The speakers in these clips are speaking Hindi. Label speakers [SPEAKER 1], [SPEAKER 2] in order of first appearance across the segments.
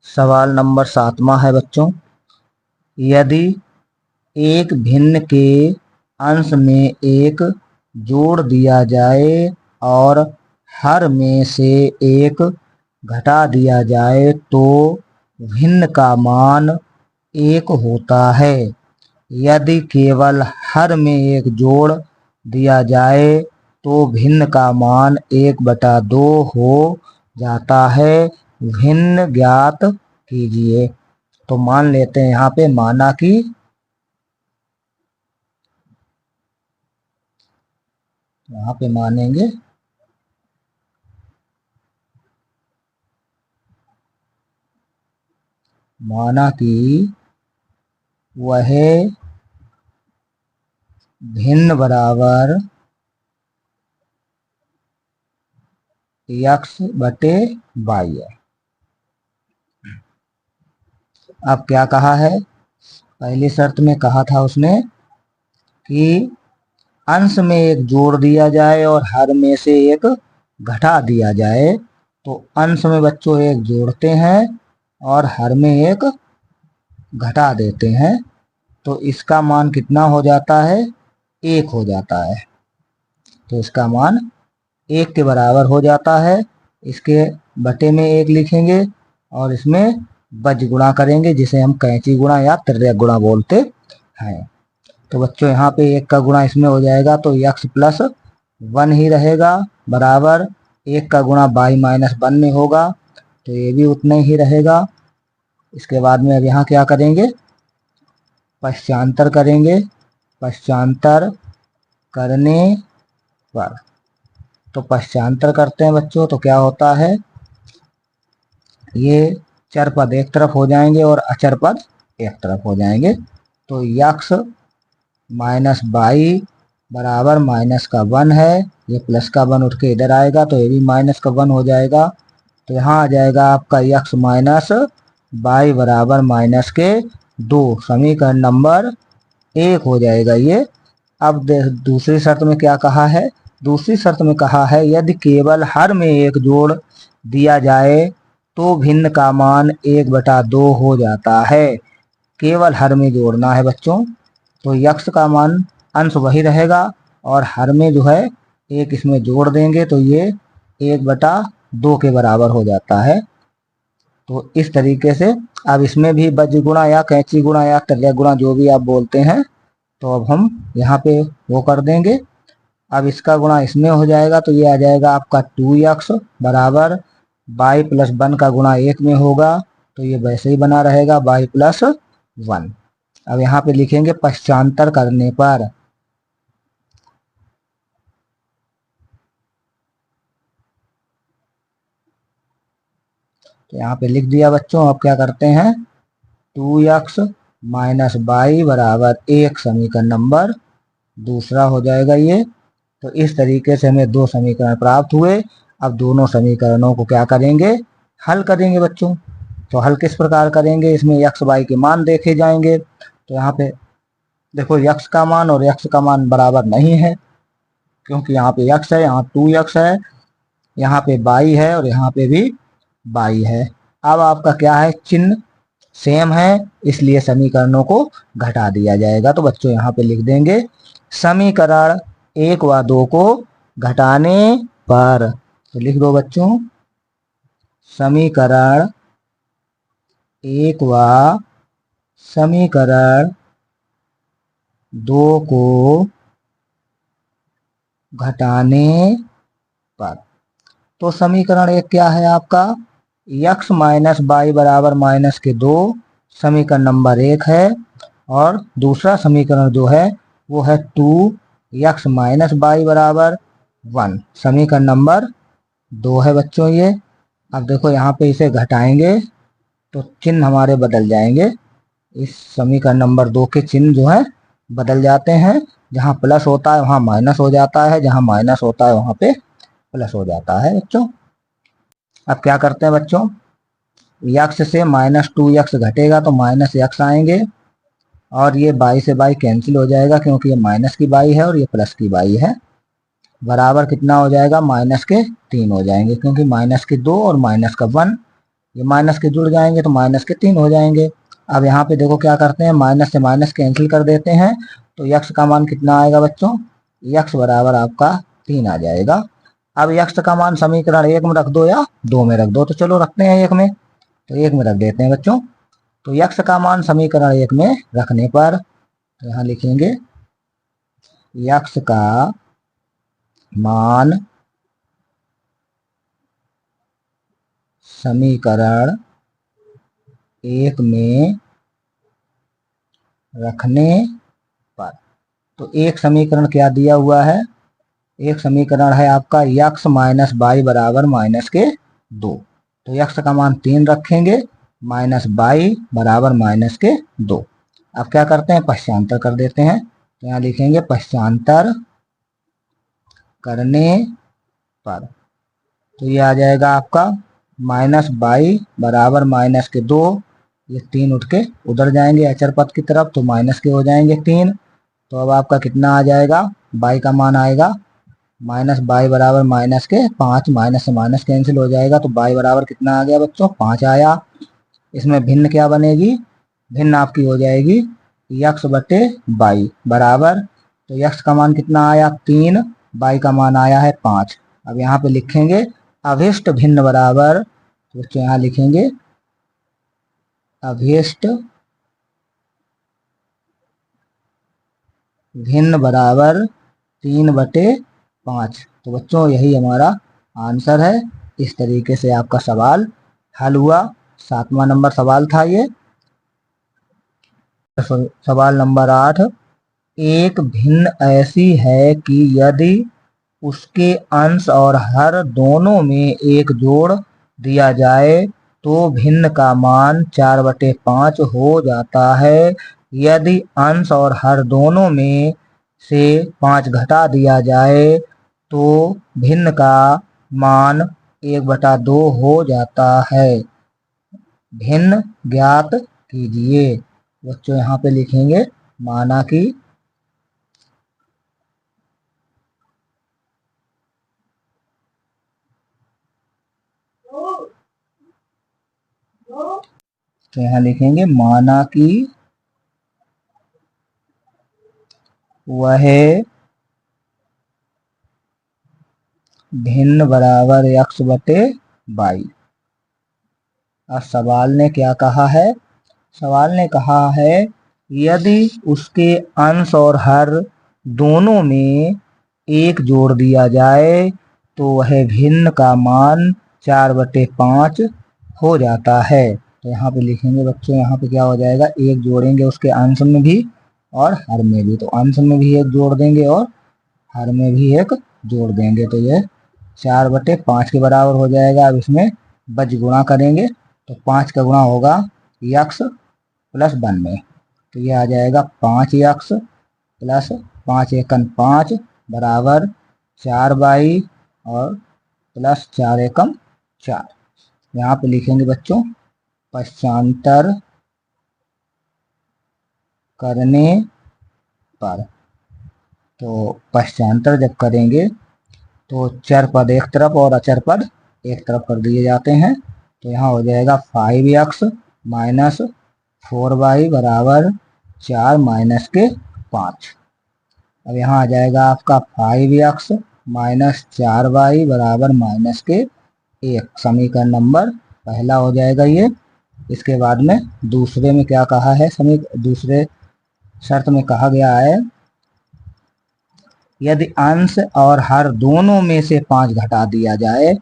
[SPEAKER 1] सवाल नंबर 7वां है बच्चों। यदि एक भिन्न के अंश में एक जोड़ दिया जाए और हर में से एक घटा दिया जाए तो भिन्न का मान 1 होता है। यदि केवल हर में एक जोड़ दिया जाए तो भिन्न का मान 1/2 हो जाता है। भिन्न ज्ञात कीजिए। तो मान लेते हैं यहाँ पे माना कि यहाँ पे मानेंगे माना कि वह भिन्न बराबर x/y है। अब क्या कहा है, पहली शर्त में कहा था उसने कि अंश में एक जोड़ दिया जाए और हर में से एक घटा दिया जाए। तो अंश में बच्चों एक जोड़ते हैं और हर में एक घटा देते हैं, तो इसका मान कितना हो जाता है, 1 हो जाता है। तो इसका मान 1 के बराबर हो जाता है। इसके बटे में 1 लिखेंगे और इसमें बज गुणा करेंगे, जिसे हम कैंची गुणा या तिर्यक गुणा बोलते हैं। तो बच्चों यहाँ पे 1 का गुणा इसमें हो जाएगा तो x+1 ही रहेगा, बराबर 1 का गुणा y-1 में होगा तो ये भी उतना ही रहेगा। इसके बाद में अब यहाँ क्या करेंगे, पश्चांतर करेंगे। पश्चांतर करने पर, तो पश्चांतर करते हैं बच्चों तो क्या होता है, ये चर पद एक तरफ हो जाएंगे और अचर पद एक तरफ हो जाएंगे। तो x माइनस y बराबर -1 है, ये प्लस का 1 उठ के इधर आएगा तो ये भी -1 हो जाएगा। तो यहाँ आ जाएगा आपका x माइनस y बराबर -2। समीकरण नंबर 1 हो जाएगा ये। अब दूसरी शर्त में क्या कहा है, दूसरी शर्त में कहा है यदि केवल हर में एक जोड़ दिया जाए तो भिन्न का मान 1/2 हो जाता है। केवल हर में जोड़ना है बच्चों, तो x का मान अंश वही रहेगा और हर में जो है एक इसमें जोड़ देंगे तो ये 1/2 के बराबर हो जाता है। तो इस तरीके से अब इसमें भी बज गुणा या कैंची गुणा या तिर्यक गुणा जो भी आप बोलते हैं, तो अब हम यहाँ पे वो कर देंगे। अब इसका गुणा इसमें हो जाएगा तो ये आ जाएगा आपका 2x बराबर y+1 का गुणा 1 में होगा तो ये वैसे ही बना रहेगा y+1। अब यहाँ पे लिखेंगे पश्चांतर करने पर, तो यहाँ पे लिख दिया बच्चों। अब क्या करते हैं, 2x माइनस y बराबर 1 समीकरण नंबर दूसरा हो जाएगा ये। तो इस तरीके से हमें 2 समीकरण प्राप्त हुए। अब दोनों समीकरणों को क्या करेंगे, हल करेंगे बच्चों। तो हल किस प्रकार करेंगे, इसमें x y के मान देखे जाएंगे। तो यहाँ पे देखो x का मान और x का मान बराबर नहीं है, क्योंकि यहाँ पे x है, यहाँ 2x है, यहाँ पे y है और यहाँ पे भी y है। अब आपका क्या है, चिन्ह सेम है इसलिए समीकरणों को घटा दिया जाएगा। तो बच्चों यहाँ पे लिख देंगे समीकरण 1 व 2 को घटाने पर। तो लिख दो बच्चों, समीकरण 1 व समीकरण 2 को घटाने पर। तो समीकरण 1 क्या है आपका, x माइनस y बराबर -2 समीकरण नंबर 1 है। और दूसरा समीकरण जो है वो है 2x माइनस y बराबर 1 समीकरण नंबर 2 है बच्चों ये। अब देखो यहाँ पे इसे घटाएंगे तो चिन्ह हमारे बदल जाएंगे। इस समीकरण नंबर 2 के चिन्ह जो है बदल जाते हैं, जहाँ प्लस होता है वहाँ माइनस हो जाता है, जहाँ माइनस होता है वहाँ पे प्लस हो जाता है बच्चों। अब क्या करते हैं बच्चों, x से -2x घटेगा तो -x आएंगे और ये y से y कैंसिल हो जाएगा क्योंकि ये माइनस की y है और ये प्लस की y है। बराबर कितना हो जाएगा, -3 हो जाएंगे क्योंकि -2 और -1 ये माइनस के जुड़ जाएंगे तो माइनस के 3 हो जाएंगे। अब यहाँ पे देखो क्या करते हैं, माइनस से माइनस कैंसिल कर देते हैं, तो यक्स का मान कितना आएगा बच्चों, यक्स बराबर आपका 3 आ जाएगा। अब यक्स का मान समीकरण 1 में रख दो या 2 में रख दो, तो चलो रखते हैं 1 में, तो 1 में रख देते हैं बच्चों। तो यक्स का मान समीकरण 1 में रखने पर तो यहाँ लिखेंगे यक्स का मान समीकरण 1 में रखने पर, तो एक समीकरण क्या दिया हुआ है, एक समीकरण है आपका यक्स माइनस बाई बराबर माइनस के 2, तो यक्स का मान 3 रखेंगे, माइनस बाई बराबर माइनस के 2। अब क्या करते हैं, पश्चांतर कर देते हैं, तो यहाँ लिखेंगे पश्चांतर करने पर, तो ये आ जाएगा आपका माइनस बाई बराबर माइनस के 2, ये 3 उठ के उधर जाएंगे अचर पद की तरफ, तो माइनस के हो जाएंगे 3। तो अब आपका कितना आ जाएगा, बाई का मान आएगा माइनस बाई बराबर माइनस के 5, माइनस से माइनस कैंसिल हो जाएगा, तो बाई बराबर कितना आ गया बच्चों, 5 आया। इसमें भिन्न क्या बनेगी, भिन्न आपकी हो जाएगी यक्स बटे बाई बराबर, तो यक्स का मान कितना आया 3, बाई का मान आया है 5। अब यहाँ पे लिखेंगे अभिष्ट भिन्न बराबर, तो यहाँ लिखेंगे अभिष्ट भिन्न बराबर 3/5। तो बच्चों यही हमारा आंसर है। इस तरीके से आपका सवाल हल हुआ। 7वां नंबर सवाल था ये। सवाल नंबर 8, एक भिन्न ऐसी है कि यदि उसके अंश और हर दोनों में एक जोड़ दिया जाए तो भिन्न का मान 4/5 हो जाता है। यदि अंश और हर दोनों में से 5 घटा दिया जाए तो भिन्न का मान 1/2 हो जाता है। भिन्न ज्ञात कीजिए। बच्चों यहाँ पे लिखेंगे माना कि तो यहाँ लिखेंगे माना कि वह भिन्न बराबर यक्स बटे बाई। अब सवाल ने क्या कहा है, सवाल ने कहा है यदि उसके अंश और हर दोनों में एक जोड़ दिया जाए तो वह भिन्न का मान 4/5 हो जाता है। तो यहाँ पे लिखेंगे बच्चों, यहाँ पे क्या हो जाएगा, एक जोड़ेंगे उसके अंश में भी और हर में भी, तो अंश में भी एक जोड़ देंगे और हर में भी एक जोड़ देंगे, तो ये 4/5 के बराबर हो जाएगा। अब इसमें बज गुणा करेंगे तो 5 का गुणा होगा यक्स प्लस 1 में, तो ये आ जाएगा 5 यक्स प्लस 5 एकम 5 बराबर 4 बाई और प्लस 4 एकम 4। यहाँ पे लिखेंगे बच्चों पश्चांतर करने पर, तो पश्चांतर जब करेंगे तो चर पद एक तरफ और अचर पद एक तरफ कर दिए जाते हैं, तो यहाँ हो जाएगा 5x माइनस 4y बराबर 4 माइनस के 5। अब यहाँ आ जाएगा आपका 5x माइनस 4y बराबर माइनस के 1। समीकरण नंबर पहला हो जाएगा ये। इसके बाद में दूसरे में क्या कहा है, दूसरे शर्त में कहा गया है यदि अंश और हर दोनों में से 5 घटा दिया जाए,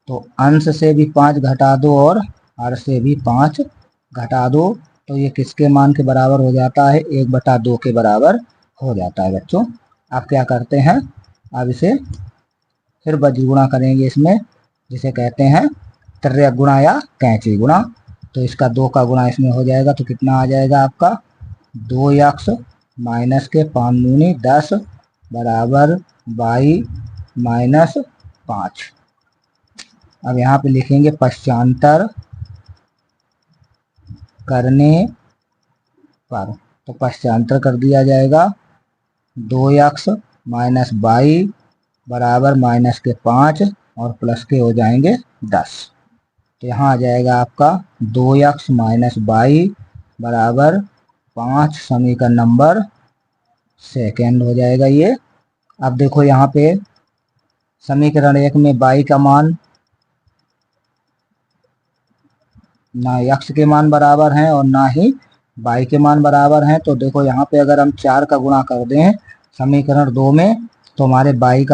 [SPEAKER 1] तो अंश से भी 5 घटा दो और हर से भी 5 घटा दो, तो ये किसके मान के बराबर हो जाता है, 1/2 के बराबर हो जाता है बच्चों। आप क्या करते हैं, अब इसे फिर बज गुणा करेंगे इसमें, जिसे कहते हैं त्रियक गुणा या कैंची गुणा, तो इसका 2 का गुणा इसमें हो जाएगा, तो कितना आ जाएगा आपका 2x माइनस के 5 दूनी 10 बराबर 22 माइनस 5। अब यहाँ पे लिखेंगे पश्चांतर करने पर, तो पश्चांतर कर दिया जाएगा 2x माइनस 22 बराबर माइनस के 5 और प्लस के हो जाएंगे 10। तो यहाँ आ जाएगा आपका 2x माइनस बाई बराबर 5 समीकरण नंबर सेकेंड हो जाएगा ये। अब देखो यहाँ पे समीकरण 1 में बाई का मान ना x के मान बराबर हैं और ना ही बाई के मान बराबर हैं। तो देखो यहाँ पे अगर हम 4 का गुणा कर दें समीकरण 2 में तो हमारे बाई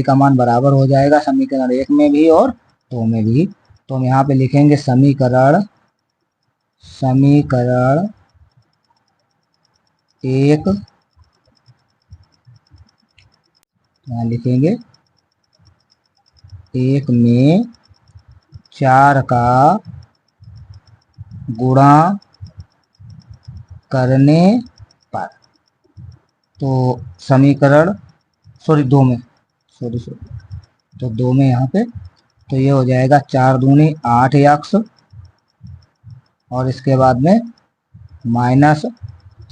[SPEAKER 1] का मान बराबर हो जाएगा समीकरण 1 में भी और 2 में भी। तो हम यहाँ पे लिखेंगे समीकरण 1 यहाँ लिखेंगे 1 में 4 का गुणा करने पर, तो समीकरण 2 में तो 2 में यहाँ पे तो ये हो जाएगा 4 दूनी 8x और इसके बाद में माइनस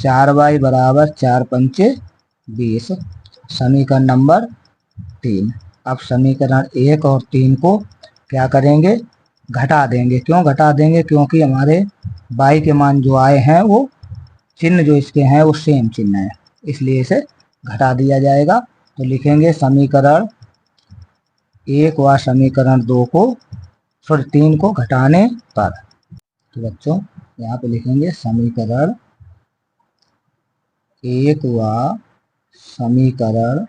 [SPEAKER 1] 4y बराबर 4 पंचे 20 समीकरण नंबर 3। अब समीकरण 1 और 3 को क्या करेंगे, घटा देंगे। क्यों घटा देंगे, क्योंकि हमारे बाई के मान जो आए हैं वो चिन्ह जो इसके हैं वो सेम चिन्ह है, इसलिए इसे घटा दिया जाएगा। तो लिखेंगे समीकरण 1 व समीकरण 2 को 3 को घटाने पर। तो बच्चों यहाँ पे लिखेंगे समीकरण 1 व समीकरण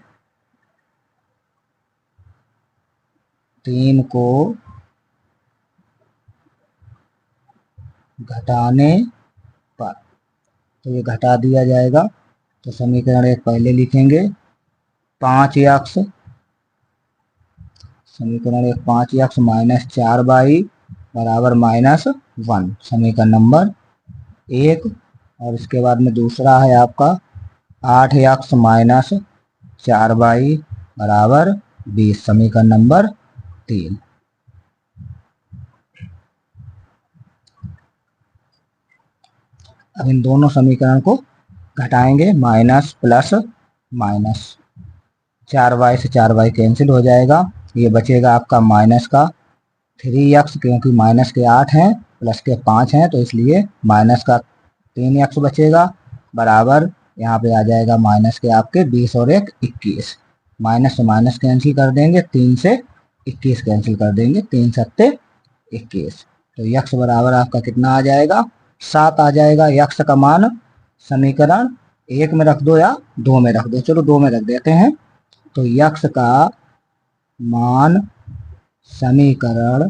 [SPEAKER 1] 3 को घटाने पर, तो ये घटा दिया जाएगा। तो समीकरण 1 पहले लिखेंगे 5x समीकरण 1 5x माइनस 4y बराबर -1 समीकरण नंबर 1। और इसके बाद में दूसरा है आपका 8x माइनस 4y बराबर 20 समीकरण नंबर 3। अब इन दोनों समीकरण को घटाएंगे, माइनस प्लस माइनस 4y से 4y कैंसिल हो जाएगा। ये बचेगा आपका माइनस का 3x, क्योंकि माइनस के 8 हैं प्लस के 5 हैं तो इसलिए माइनस का 3x बचेगा बराबर यहाँ पे आ जाएगा माइनस के आपके 20 और 1 21। माइनस से माइनस कैंसिल कर देंगे, 3 से 21 कैंसिल कर देंगे, 3 सत्ते 21। तो x बराबर आपका कितना आ जाएगा, 7 आ जाएगा। x का मान समीकरण 1 में रख दो या 2 में रख दो, चलो 2 में रख देते हैं। तो x का मान समीकरण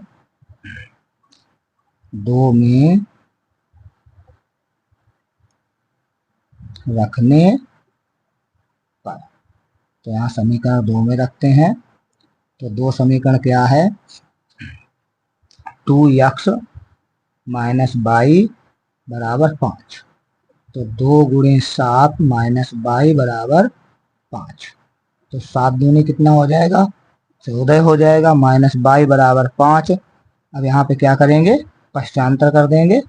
[SPEAKER 1] 2 में रखने पर, तो यहाँ समीकरण 2 में रखते हैं। तो 2 समीकरण क्या है, 2x माइनस बाई बराबर 5, तो 2 गुणे 7 माइनस बाई बराबर 5। तो 7 दूनी कितना हो जाएगा, 14 हो जाएगा, माइनस बाई बराबर 5। अब यहाँ पे क्या करेंगे, पश्चांतर कर देंगे।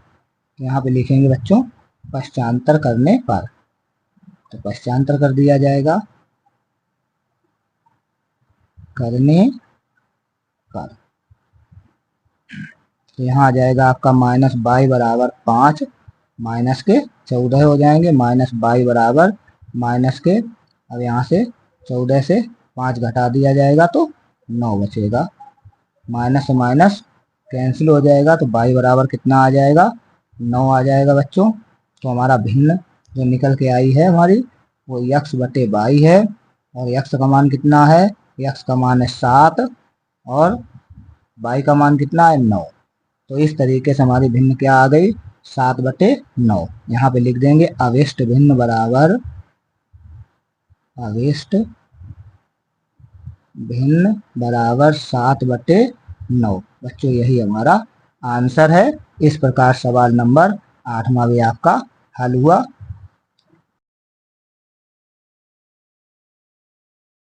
[SPEAKER 1] यहाँ पे लिखेंगे बच्चों पश्चांतर करने पर, तो पश्चांतर कर दिया जाएगा करने पर। तो यहाँ आ जाएगा आपका माइनस बाई बराबर 5 माइनस के 14 हो जाएंगे, माइनस बाई बराबर माइनस के, अब यहाँ से 14 से 5 घटा दिया जाएगा तो 9 बचेगा। माइनस से माइनस कैंसिल हो जाएगा तो बाई बराबर कितना आ जाएगा, 9 आ जाएगा बच्चों। तो हमारा भिन्न जो निकल के आई है हमारी वो x बटे बाई है, और x का मान कितना है, x का मान है 7 और बाई का मान कितना है 9। तो इस तरीके से हमारी भिन्न क्या आ गई, 7 बटे 9। यहाँ पे लिख देंगे अवेष्ट भिन्न बराबर अवेष्ट भिन्न बराबर 7 बटे 9। बच्चों यही हमारा आंसर है। इस प्रकार सवाल नंबर 8वां भी आपका हल हुआ।